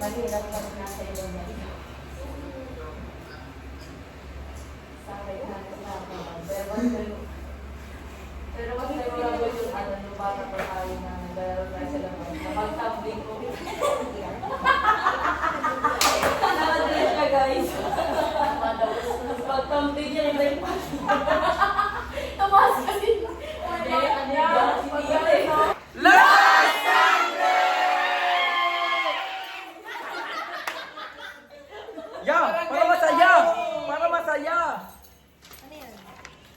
Mahirap pag nasa ibang bansa. Sa akin, hanap na ako. Pero mas memorable yung ano, yung bata pa tayo na naglalaro tayo sa labas. Napag-tumbling ko. Nakadress siya, guys. Pag-tumbling niya, iba yung pati. Tumaas kasi. Last Sunday! Yeah, para masaya! Para masaya! Ano yan?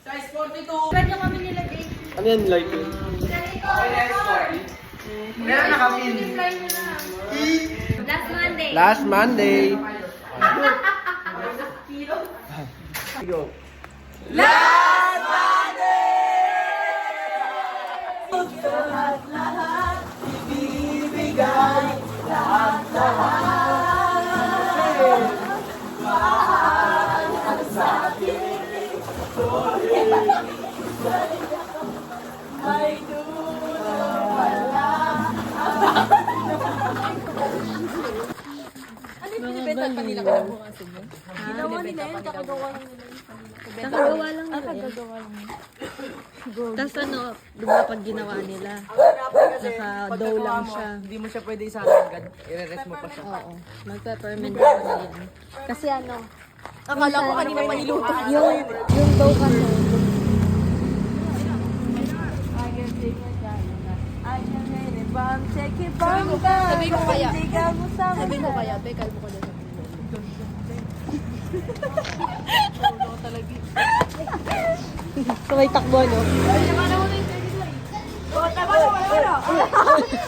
Size 42! Saan nyo kami nilagay? Ano yan, like it? Meron na kami. Reply nyo na. Last Monday. Last Monday. Go. Last Monday! Lahat-lahat, ibibigay. Lahat-lahat. Mahal sa akin. Ay, dulo pala. Ano yung pinibenta pa nila kinabukasan yun? Ginawa nila yun, kakagawa lang nila yun. Kakagawa lang nila yan. Kakagawa lang nila. Tapos ano, diba pag ginawa nila, naka-dough lang siya. Hindi mo siya pwede isama agad. I-rest mo pa siya. Oo, magpe-ferment pa na yan. Kasi ano, Akala ko kanina pa niluto. yung dough kasi, sabi ko kaya, bekal mo ko din. Sabay takbo, no?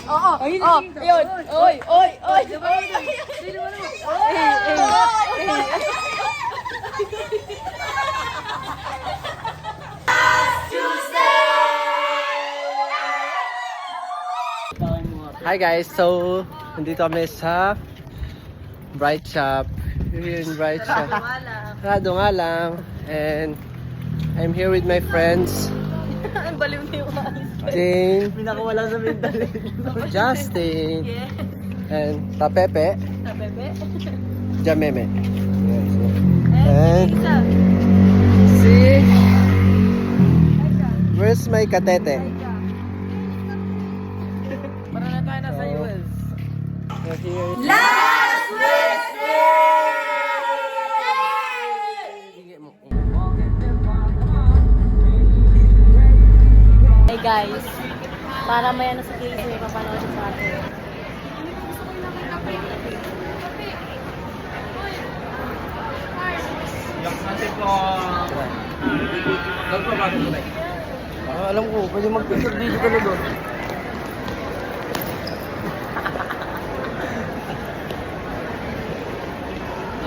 Oo, yun. Oy. Hi guys, so nandito kami sa Bright Shop. Yun, Bright Shop. Rado nga lang. And I'm here with my friends. Ang baliw na yung Jane, Pinakawala sa mental. Justin, and Tapepe, Jameme. Yes. And si... Where's my katete? Para na tayo nasa US. Last Hey guys, para may ano sa case, may papanood sa atin. Alam ko, pwede mag-picture video ka na doon.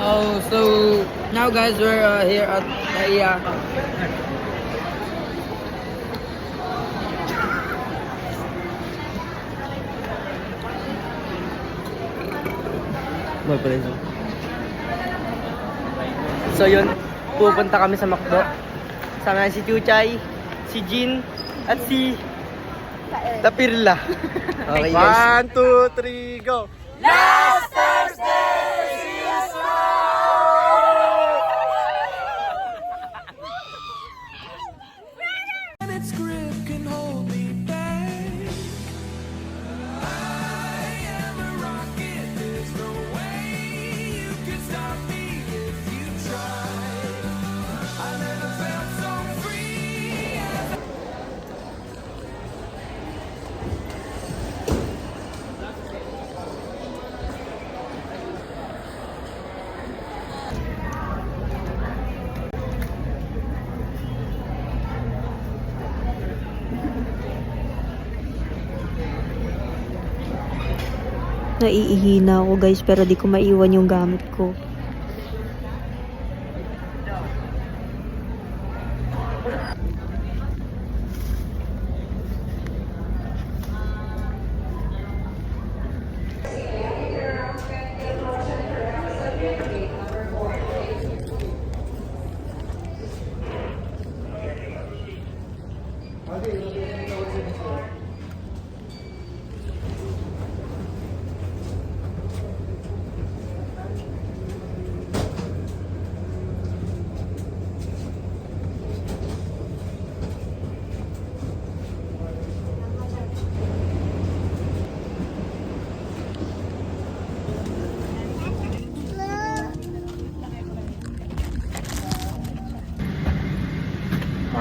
Oh, so now guys, we're here at Naiya. So yun, pupunta kami sa McDo. Sama si Chuchay, si Jin, at si Tapirla. Okay guys. 1, 2, 3, go! Last Thursday! Its grip can hold me back. I am a rocket. There's no way you can stop me if you try. I never felt so free. Naiihina ako guys, pero di ko maiwan yung gamit ko.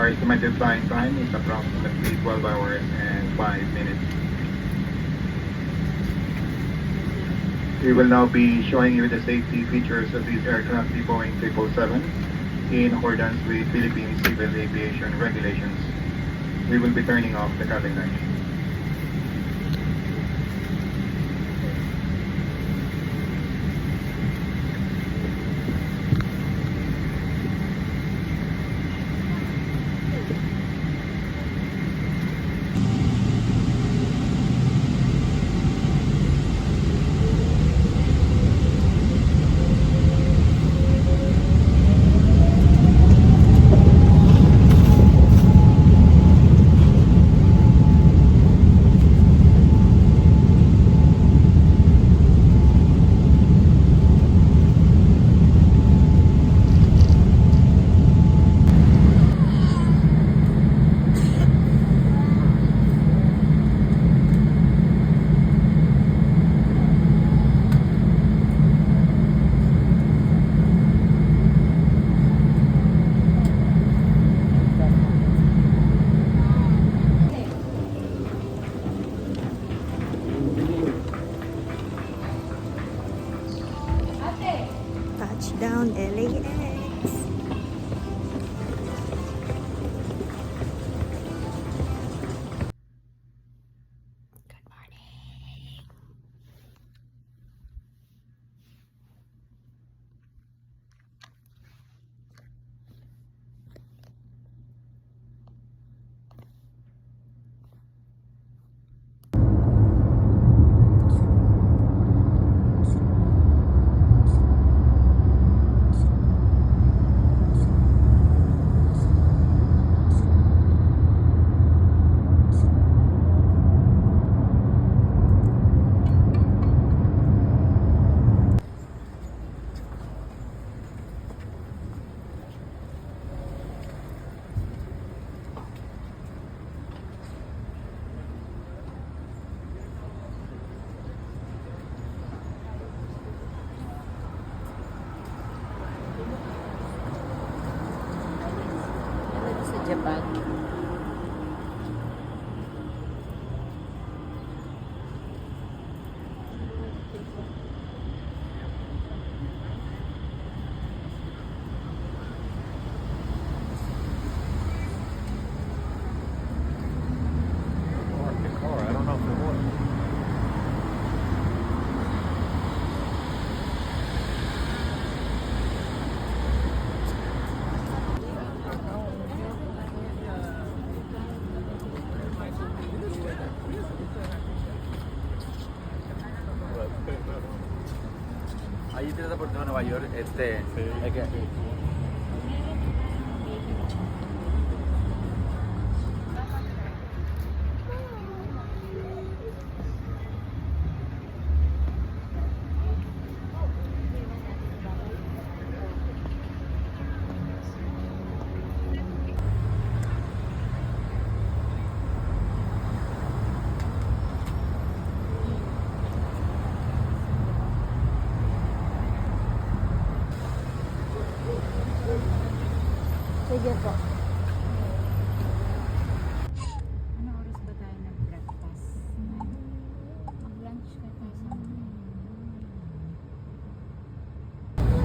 Our estimated flying time is approximately 12 hours and 5 minutes. We will now be showing you the safety features of this aircraft, the Boeing 777, in accordance with Philippine Civil Aviation regulations. We will be turning off the cabin light. Touchdown LAX. Sa Japan. Allí tienes la oportunidad de Nueva York, es que Sige po. Ano oras ba tayo nag-breakfast? Mag-lunch ka tayo sa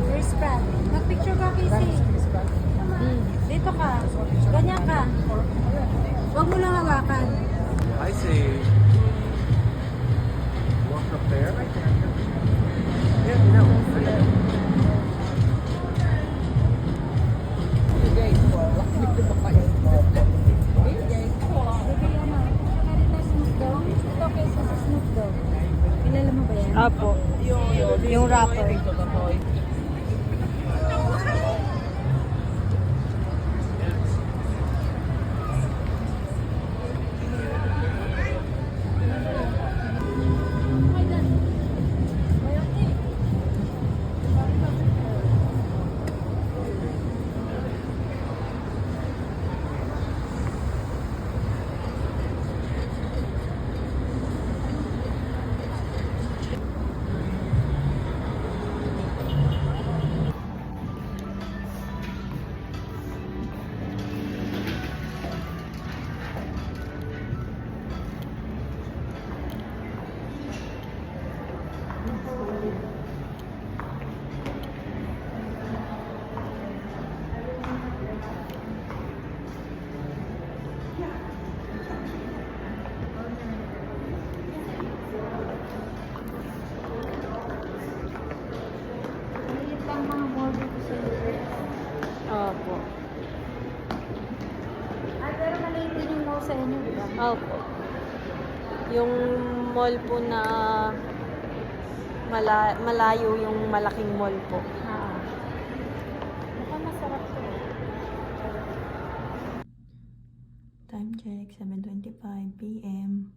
Chris Pratt. Mag-picture ka, Casey. Dito ka. Ganyan ka. Huwag mo lang hawakan. I see. Walk up there. Yeah, no. Kilala mo ba yan? Apo. Yung rapper. Yung mall po na malayo yung malaking mall po. Mukhang masarap to. Time check, 7:25 p.m.